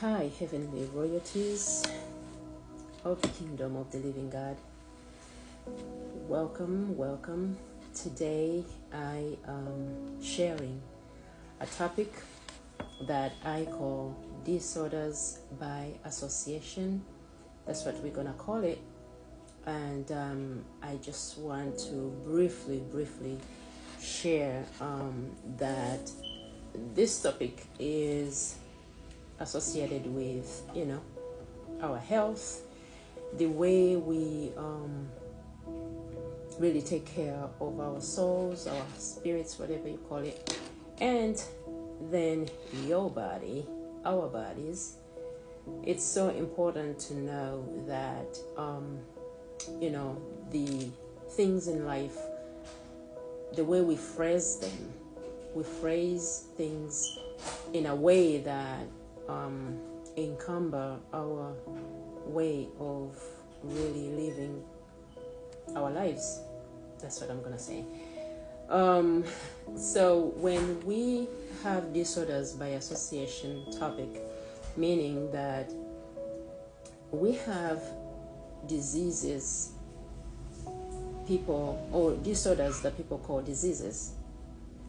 Hi, heavenly royalties of the kingdom of the living God. Welcome, welcome. Today I am sharing a topic that I call disorders by association. That's what we're going to call it. And I just want to briefly share that this topic is associated with, our health, the way we really take care of our souls, our spirits, whatever you call it, and then your body, our bodies. It's so important to know that, the things in life, the way we phrase them, we phrase things in a way that encumber our way of really living our lives. That's what I'm gonna say. So when we have disorders by association topic, meaning that we have diseases, people, or disorders that people call diseases.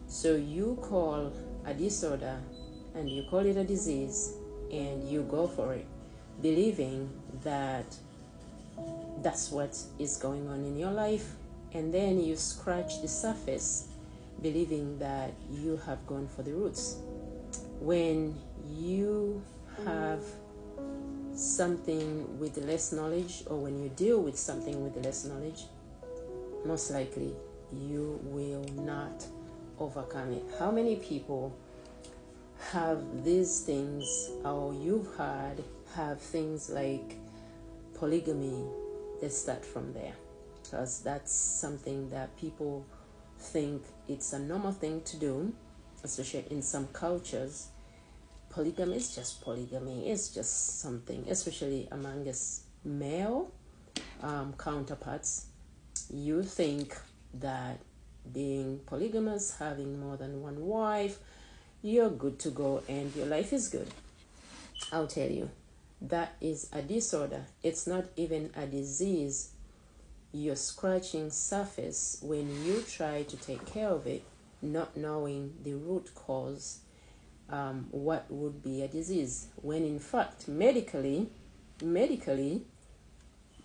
So you call a disorder and you call it a disease and you go for it, believing that that's what is going on in your life, and then you scratch the surface, believing that you have gone for the roots. When you have something with less knowledge, or when you deal with something with less knowledge, most likely you will not overcome it. How many people have these things, or you've have things like polygamy? Let's start from there, because that's something that people think it's a normal thing to do, especially in some cultures. Polygamy is just polygamy. It's just something, especially among us male counterparts. You think that being polygamous, having more than one wife, you're good to go and your life is good. I'll tell you, that is a disorder. It's not even a disease. You're scratching surface when you try to take care of it, not knowing the root cause, what would be a disease, when in fact medically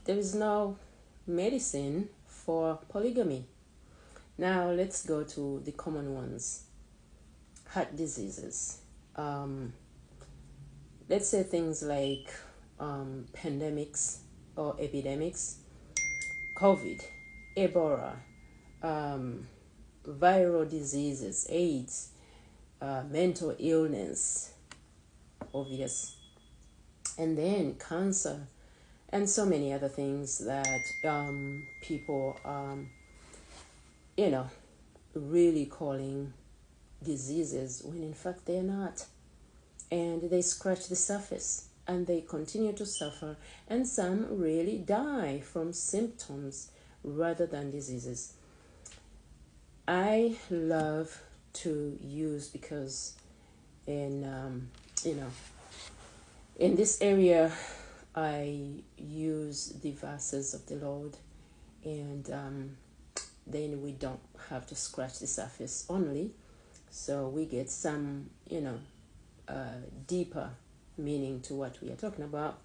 there is no medicine for polygamy. Now let's go to the common ones. Heart diseases. Let's say things like pandemics or epidemics, COVID, Ebola, viral diseases, AIDS, mental illness, obvious, and then cancer, and so many other things that people, really calling diseases when in fact they're not. And they scratch the surface and they continue to suffer, and some really die from symptoms rather than diseases. I love to use, because in in this area I use the verses of the Lord, and then we don't have to scratch the surface only, so we get some deeper meaning to what we are talking about.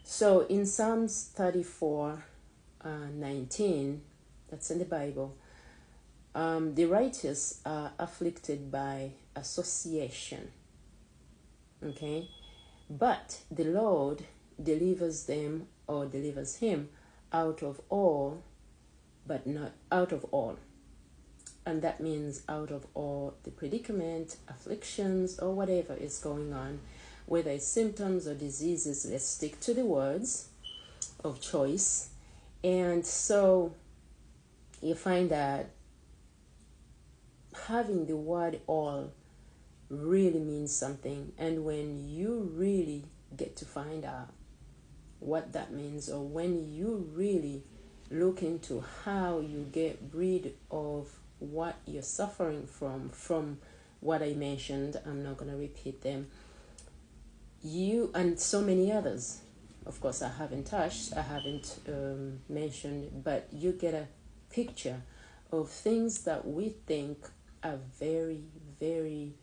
So in Psalms 34:19, that's in the Bible, the righteous are afflicted by association, okay, but the Lord delivers them, or delivers him, out of all, but not out of all. And that means out of all the predicament, afflictions, or whatever is going on, whether it's symptoms or diseases. Let's stick to the words of choice. And so you find that having the word all really means something. And when you really get to find out what that means, or when you really look into how you get rid of what you're suffering from what I mentioned, I'm not going to repeat them. you and so many others. Of course, I haven't touched, I haven't mentioned, but you get a picture of things that we think are very, very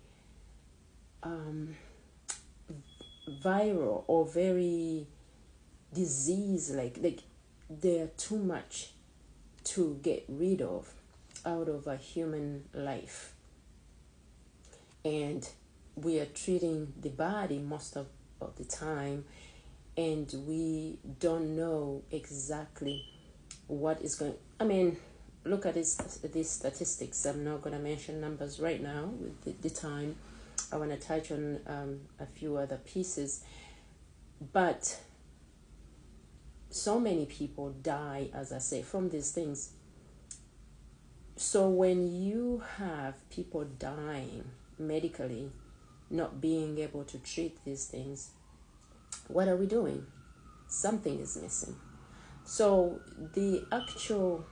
viral or very disease like they're too much to get rid of out of a human life. And we are treating the body most of the time, and we don't know exactly what is going. I mean, look at these statistics. I'm not going to mention numbers right now with the time. I want to touch on a few other pieces, but so many people die, as I say, from these things. So when you have people dying medically, not being able to treat these things, what are we doing? Something is missing. So the actual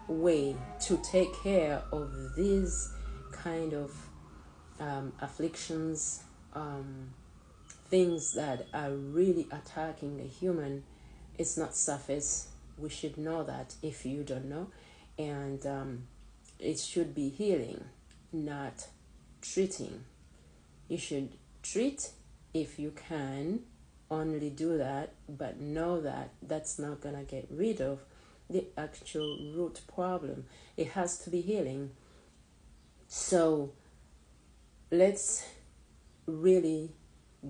way to take care of these kind of afflictions, things that are really attacking the human, it's not surface. We should know that if you don't know. And it should be healing, not treating. You should treat if you can, only do that, but know that that's not going to get rid of the actual root problem. It has to be healing. So let's really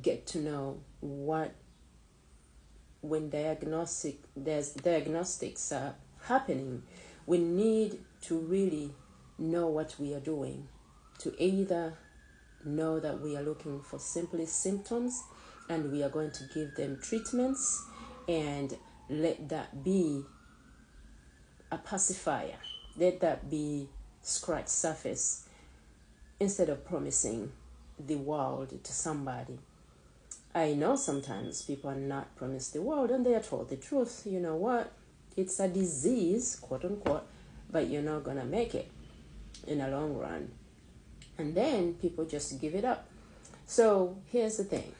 get to know what, when there's diagnostics are happening, we need to really know what we are doing, to either know that we are looking for simply symptoms and we are going to give them treatments, and let that be a pacifier, let that be scratch surface, instead of promising the world to somebody. I know sometimes people are not promised the world and they are told the truth. You know what? It's a disease, quote unquote, but you're not going to make it in the long run. And then people just give it up. So here's the thing.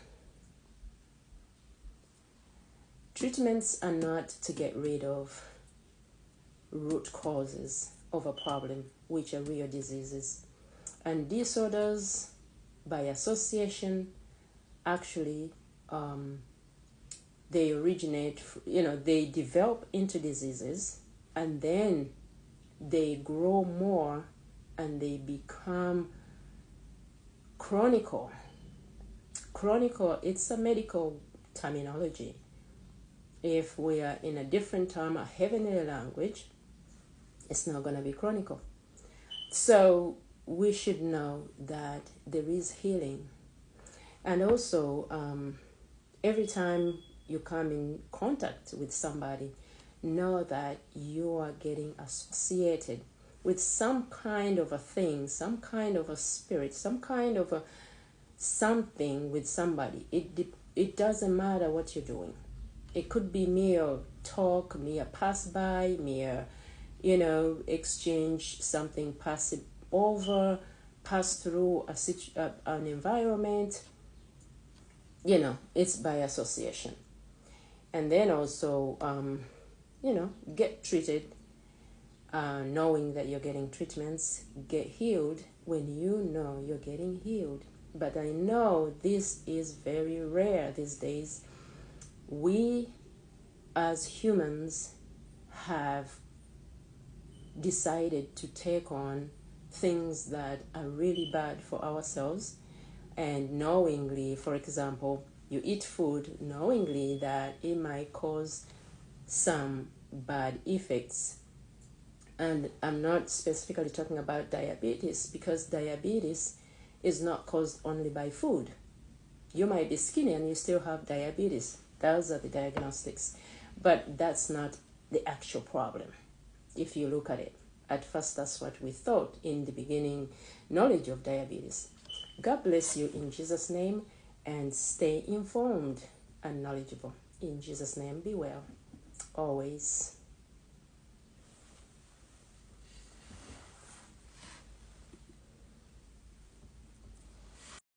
Treatments are not to get rid of root causes of a problem, which are real diseases. And disorders, by association, actually, they originate, they develop into diseases, and then they grow more and they become chronic. Chronic, it's a medical terminology. If we are in a different term, a heavenly language, it's not going to be chronic. So we should know that there is healing. And also, every time you come in contact with somebody, know that you are getting associated with some kind of a thing, some kind of a spirit, some kind of a something with somebody. It doesn't matter what you're doing. It could be mere talk, mere pass by, mere, exchange something, pass it over, pass through an environment. It's by association. And then also, get treated, knowing that you're getting treatments. Get healed when you know you're getting healed. But I know this is very rare these days. We, as humans, have decided to take on things that are really bad for ourselves, and knowingly, for example, you eat food knowingly that it might cause some bad effects. And I'm not specifically talking about diabetes, because diabetes is not caused only by food. You might be skinny and you still have diabetes. Those are the diagnostics. But that's not the actual problem, if you look at it. At first, that's what we thought in the beginning knowledge of diabetes. God bless you in Jesus' name, and stay informed and knowledgeable. In Jesus' name, be well always.